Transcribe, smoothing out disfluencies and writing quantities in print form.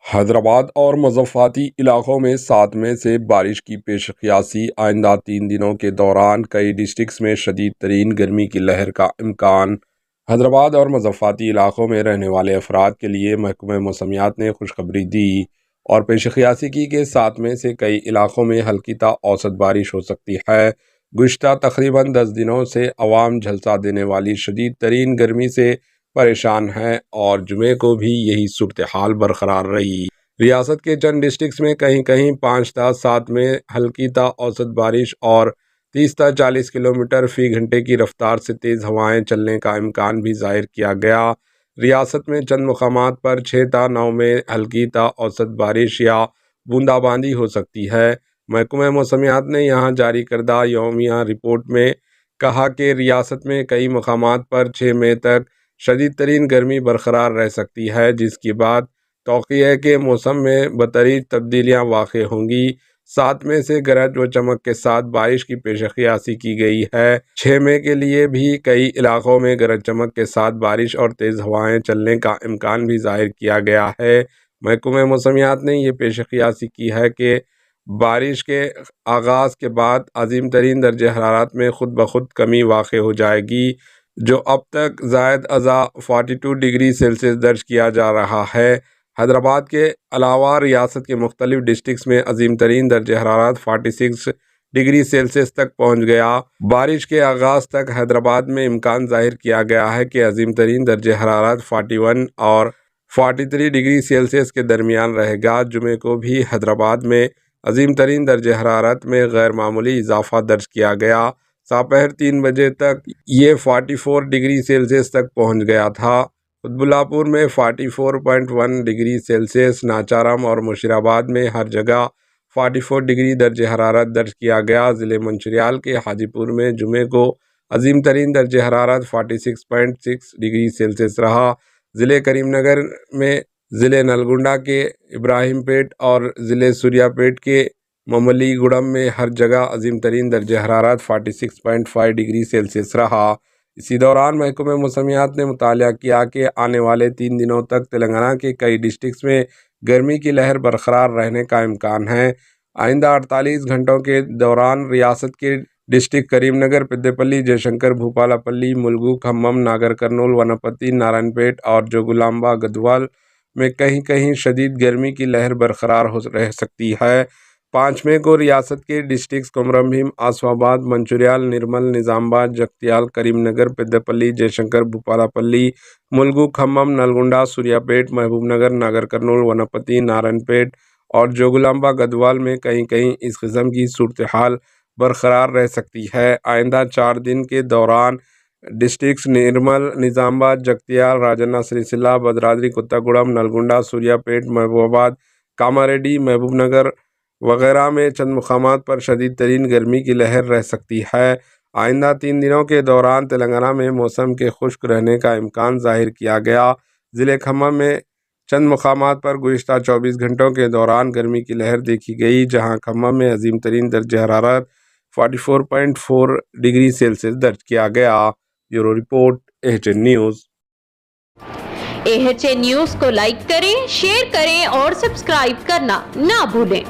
حیدرآباد اور مضافاتی علاقوں میں 7 مئی سے بارش کی پیش قیاسی۔ آئندہ 3 دنوں کے دوران کئی ڈسٹرکٹس میں شدید ترین گرمی کی لہر کا امکان۔ حیدرآباد اور مضافاتی علاقوں میں رہنے والے افراد کے لیے محکمہ موسمیات نے خوشخبری دی اور پیش قیاسی کی کہ 7 مئی سے کئی علاقوں میں ہلکی تا اوسط بارش ہو سکتی ہے۔ گزشتہ تقریباً 10 دنوں سے عوام جھلسا دینے والی شدید ترین گرمی سے پریشان ہے اور جمعے کو بھی یہی صورتحال برقرار رہی۔ ریاست کے چند ڈسٹرکٹس میں کہیں کہیں 5 تا 7 میں ہلکی تا اوسط بارش اور 30 تا 40 کلومیٹر فی گھنٹے کی رفتار سے تیز ہوائیں چلنے کا امکان بھی ظاہر کیا گیا۔ ریاست میں چند مقامات پر 6 تا 9 میں ہلکی تا اوسط بارش یا بوندا باندی ہو سکتی ہے۔ محکمہ موسمیات نے یہاں جاری کردہ یومیہ رپورٹ میں کہا کہ ریاست میں کئی مقامات پر 6 مئی تک شدید ترین گرمی برقرار رہ سکتی ہے، جس کے بعد توقع ہے کہ موسم میں بتدریج تبدیلیاں واقع ہوں گی۔ 7 مئی سے گرج و چمک کے ساتھ بارش کی پیش قیاسی کی گئی ہے۔ 6 مئی کے لیے بھی کئی علاقوں میں گرج چمک کے ساتھ بارش اور تیز ہوائیں چلنے کا امکان بھی ظاہر کیا گیا ہے۔ محکمہ موسمیات نے یہ پیش قیاسی کی ہے کہ بارش کے آغاز کے بعد عظیم ترین درجہ حرارت میں خود بخود کمی واقع ہو جائے گی، جو اب تک زائد ازا 42 ڈگری سیلسیس درج کیا جا رہا ہے۔ حیدرآباد کے علاوہ ریاست کے مختلف ڈسٹرکٹس میں عظیم ترین درجہ حرارت 46 ڈگری سیلسیس تک پہنچ گیا۔ بارش کے آغاز تک حیدرآباد میں امکان ظاہر کیا گیا ہے کہ عظیم ترین درجہ حرارت 41 اور 43 ڈگری سیلسیس کے درمیان رہے گا۔ جمعے کو بھی حیدرآباد میں عظیم ترین درجہ حرارت میں غیر معمولی اضافہ درج کیا گیا۔ سپہر 3 بجے تک یہ 44 ڈگری سیلسیس تک پہنچ گیا تھا۔ قطب اللہ پور میں 44.1 ڈگری سیلسیس، ناچارم اور مشیرآباد میں ہر جگہ 44 ڈگری درجہ حرارت درج کیا گیا۔ ضلع منچریال کے حاجی پور میں جمعے کو عظیم ترین درجہ حرارت 46.6 ڈگری سیلسیس رہا۔ ضلع کریم نگر میں، ضلع نلگنڈا کے ابراہیم پیٹ اور ضلع سوریا پیٹ کے مملی گوڑم میں ہر جگہ عظیم ترین درجہ حرارت 46.5 ڈگری سیلسیس رہا۔ اسی دوران محکمہ موسمیات نے مطلع کیا کہ آنے والے 3 دنوں تک تلنگانہ کے کئی ڈسٹرکٹس میں گرمی کی لہر برقرار رہنے کا امکان ہے۔ آئندہ 48 گھنٹوں کے دوران ریاست کے ڈسٹرکٹ کریم نگر، پیدے پلی، جے شنکر، بھوپالا پلی، ملگو، کھمم، ناگر کرنول، ونپتی، نارائن پیٹ اور جوگلامبا گدوال میں کہیں کہیں شدید گرمی کی لہر برقرار رہ سکتی ہے۔ 5 مئی کو ریاست کے ڈسٹرکٹس کمرم بھیم، آسف آباد، منچریال، نرمل، نظام آباد، جگتیال، کریم نگر، پیدے پلی، جے شنکر، بھوپالا پلی، ملگو، کھمم، نلگنڈا، سوریا پیٹ، محبوب نگر، ناگر کرنول، ونپتی، نارائن پیٹ اور جوگلامبا گدوال میں کہیں کہیں اس قسم کی صورتحال برقرار رہ سکتی ہے۔ آئندہ 4 دن کے دوران ڈسٹرکٹس نرمل، نظام آباد، جگتیال، راجنا سریسیلا، بھدرادری کوتاگوڑم، نلگنڈا، سوریا پیٹ، محبوب آباد، کاماریڈی، محبوب نگر وغیرہ میں چند مقامات پر شدید ترین گرمی کی لہر رہ سکتی ہے۔ آئندہ 3 دنوں کے دوران تلنگانہ میں موسم کے خشک رہنے کا امکان ظاہر کیا گیا۔ ضلع کھمم میں چند مقامات پر گزشتہ 24 گھنٹوں کے دوران گرمی کی لہر دیکھی گئی، جہاں کھمم میں عظیم ترین درجہ حرارت 44.4 ڈگری سیلسیس درج کیا گیا۔ Bureau report, AHN news. AHN news کو لائک کریں، شیئر کریں اور سبسکرائب کرنا نہ بھولیں۔